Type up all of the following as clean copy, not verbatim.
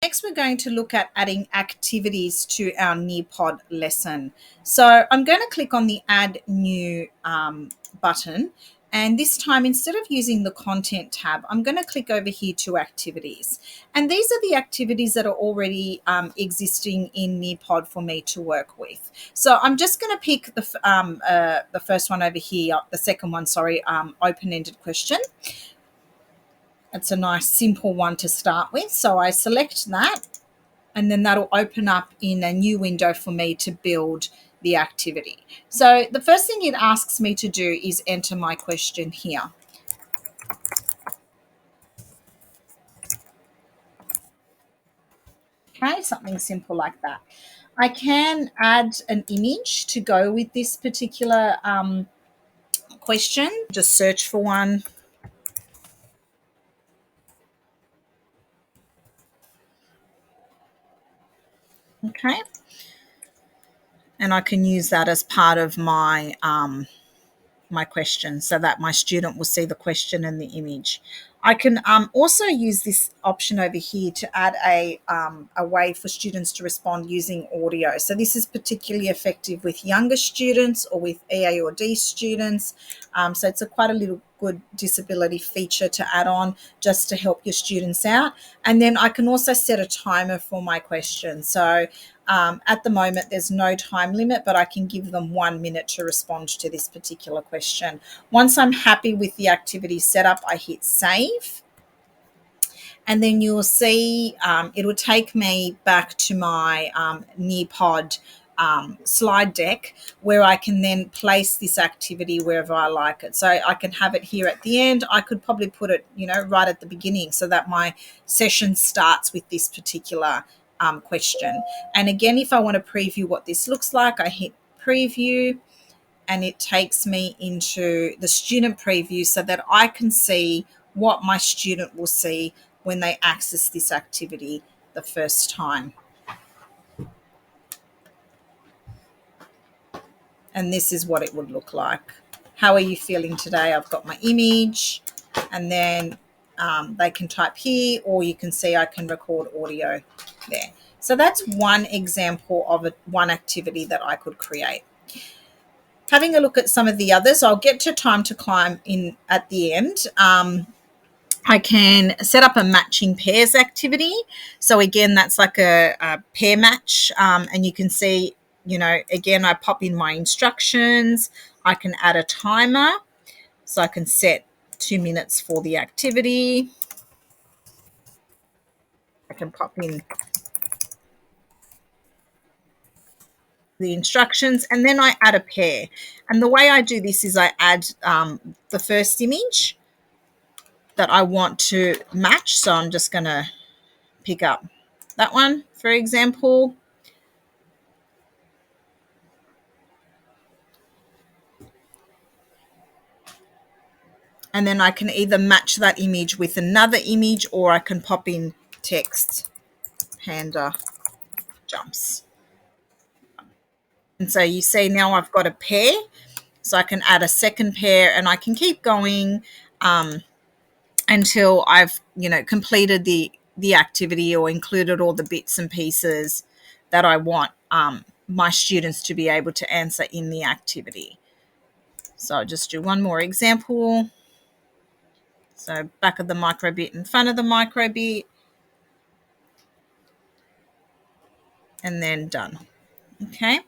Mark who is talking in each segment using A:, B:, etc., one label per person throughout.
A: Next, we're going to look at adding activities to our Nearpod lesson. So I'm going to click on the Add New button. And this time, instead of using the Content tab, I'm going to click over here to Activities. And these are the activities that are already existing in Nearpod for me to work with. So I'm just going to pick the first one over here, the second one, sorry, open-ended question. It's a nice simple one to start with. So I select that, and then that'll open up in a new window for me to build the activity. So the first thing it asks me to do is enter my question here. Okay, something simple like that. I can add an image to go with this particular question. Just search for one. Okay. And I can use that as part of my my question so that my student will see the question and the image. I can also use this option over here to add a way for students to respond using audio. So this is particularly effective with younger students or with EA or D students. So it's quite a little good disability feature to add on just to help your students out. And then I can also set a timer for my question. So at the moment, there's no time limit, but I can give them 1 minute to respond to this particular question. Once I'm happy with the activity setup, I hit save. And then you'll see it will take me back to my Nearpod slide deck where I can then place this activity wherever I like it. So I can have it here at the end. I could probably put it, right at the beginning so that my session starts with this particular question. And again, if I want to preview what this looks like, I hit preview and it takes me into the student preview so that I can see what my student will see when they access this activity the first time. And this is what it would look like. How are you feeling today? I've got my image, and then they can type here, or you can see I can record audio there. So that's one example of one activity that I could create. Having a look at some of the others, I'll get to time to climb in at the end. I can set up a matching pairs activity. So again, that's like a pair match, and you can see, again, I pop in my instructions. I can add a timer. So I can set 2 minutes for the activity. I can pop in the instructions, and then I add a pair. And the way I do this is I add the first image that I want to match. So I'm just going to pick up that one, for example. And then I can either match that image with another image, or I can pop in text, panda jumps. And so you see now I've got a pair. So I can add a second pair, and I can keep going until I've, completed the activity or included all the bits and pieces that I want my students to be able to answer in the activity. So I'll just do one more example. So back of the microbit in front of the microbit, and then done. Okay.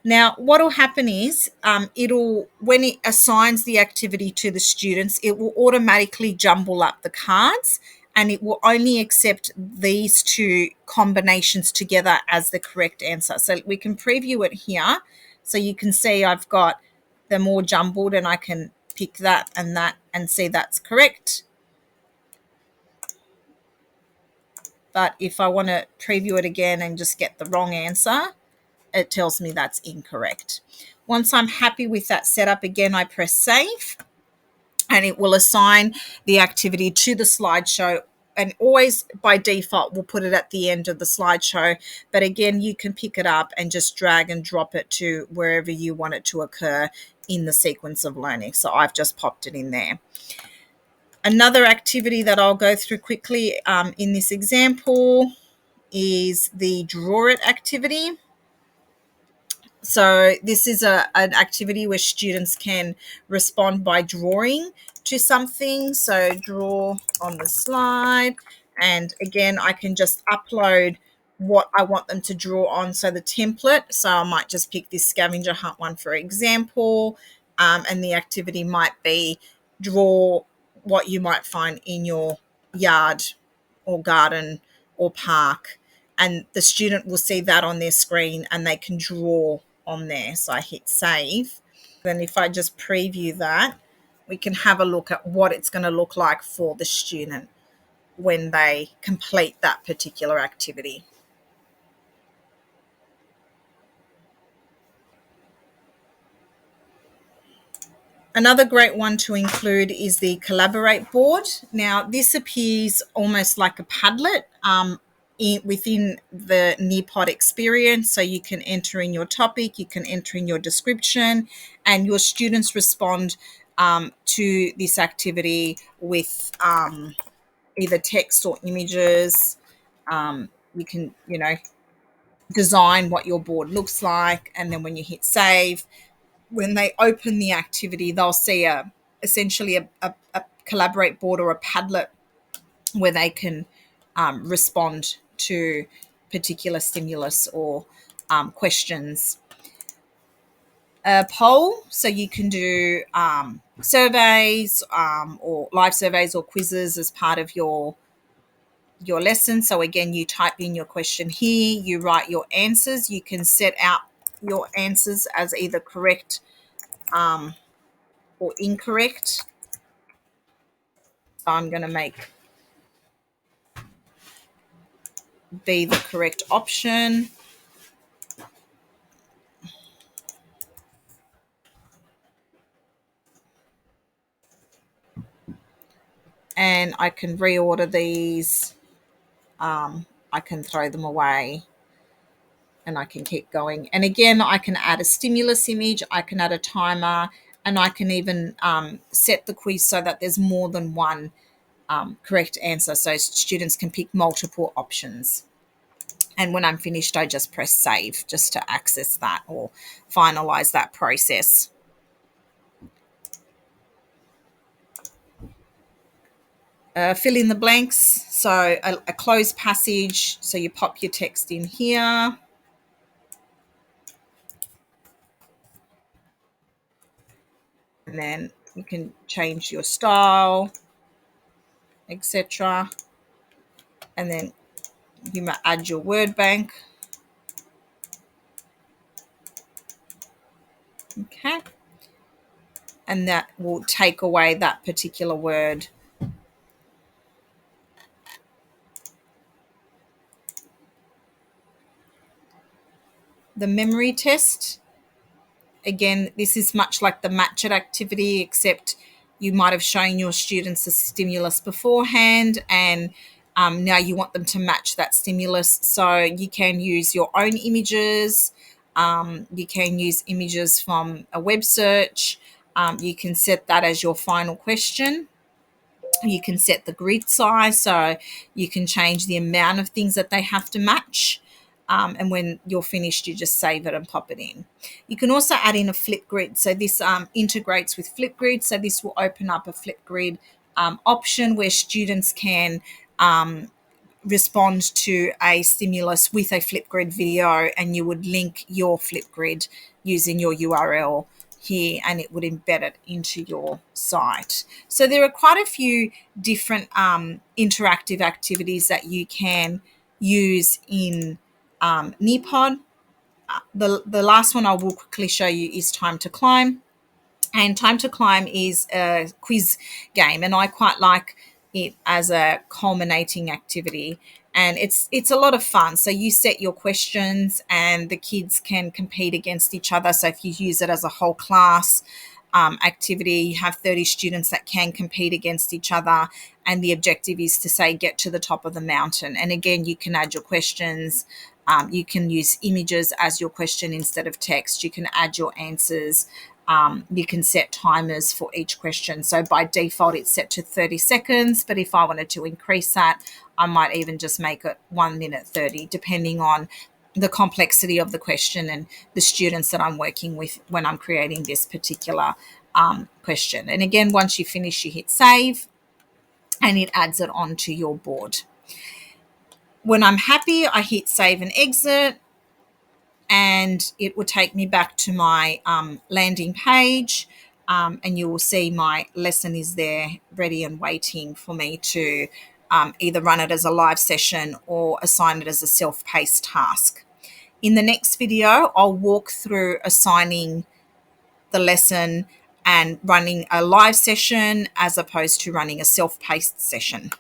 A: Now, what will happen is when it assigns the activity to the students, it will automatically jumble up the cards, and it will only accept these two combinations together as the correct answer. So we can preview it here. So you can see I've got them all jumbled, and I can pick that and see that's correct. But if I want to preview it again and just get the wrong answer, it tells me that's incorrect. Once I'm happy with that setup, again, I press save, and it will assign the activity to the slideshow, and always by default we'll put it at the end of the slideshow. But again, you can pick it up and just drag and drop it to wherever you want it to occur in the sequence of learning. So I've just popped it in there. Another activity that I'll go through quickly in this example is the Draw It activity. So this is an activity where students can respond by drawing to something. So draw on the slide. And again, I can just upload what I want them to draw on. So the template. So I might just pick this scavenger hunt one, for example. And the activity might be draw what you might find in your yard or garden or park, and the student will see that on their screen and they can draw on there. So I hit save. Then if I just preview that, we can have a look at what it's going to look like for the student when they complete that particular activity. Another great one to include is the Collaborate board. Now, this appears almost like a Padlet within the Nearpod experience. So you can enter in your topic, you can enter in your description, and your students respond to this activity with either text or images. You can, design what your board looks like, and then when you hit save, when they open the activity, they'll see essentially a Collaborate board or a Padlet where they can respond to particular stimulus or questions. A poll, so you can do surveys or live surveys or quizzes as part of your lesson. So again, you type in your question here, you write your answers, you can set out your answers as either correct or incorrect. So I'm going to make B the correct option. And I can reorder these. I can throw them away and I can keep going. And again, I can add a stimulus image, I can add a timer, and I can even set the quiz so that there's more than one correct answer, so students can pick multiple options. And when I'm finished, I just press save just to access that or finalize that process. Fill in the blanks. So a closed passage. So you pop your text in here. And then you can change your style, etc. And then you might add your word bank. Okay. And that will take away that particular word. The memory test. Again, this is much like the match it activity, except you might have shown your students a stimulus beforehand, and now you want them to match that stimulus. So you can use your own images. You can use images from a web search. You can set that as your final question. You can set the grid size, so you can change the amount of things that they have to match. And when you're finished, you just save it and pop it in. You can also add in a Flipgrid. So this integrates with Flipgrid. So this will open up a Flipgrid option where students can respond to a stimulus with a Flipgrid video, and you would link your Flipgrid using your URL here, and it would embed it into your site. So there are quite a few different interactive activities that you can use in Nearpod. The last one I will quickly show you is Time to Climb. And Time to Climb is a quiz game, and I quite like it as a culminating activity. And it's a lot of fun. So you set your questions and the kids can compete against each other. So if you use it as a whole class activity, you have 30 students that can compete against each other. And the objective is to say, get to the top of the mountain. And again, you can add your questions. You can use images as your question instead of text. You can add your answers. You can set timers for each question. So by default, it's set to 30 seconds. But if I wanted to increase that, I might even just make it 1 minute 30, depending on the complexity of the question and the students that I'm working with when I'm creating this particular question. And again, once you finish, you hit save and it adds it onto your board. When I'm happy, I hit save and exit, and it will take me back to my landing page, and you will see my lesson is there ready and waiting for me to either run it as a live session or assign it as a self-paced task. In the next video, I'll walk through assigning the lesson and running a live session as opposed to running a self-paced session.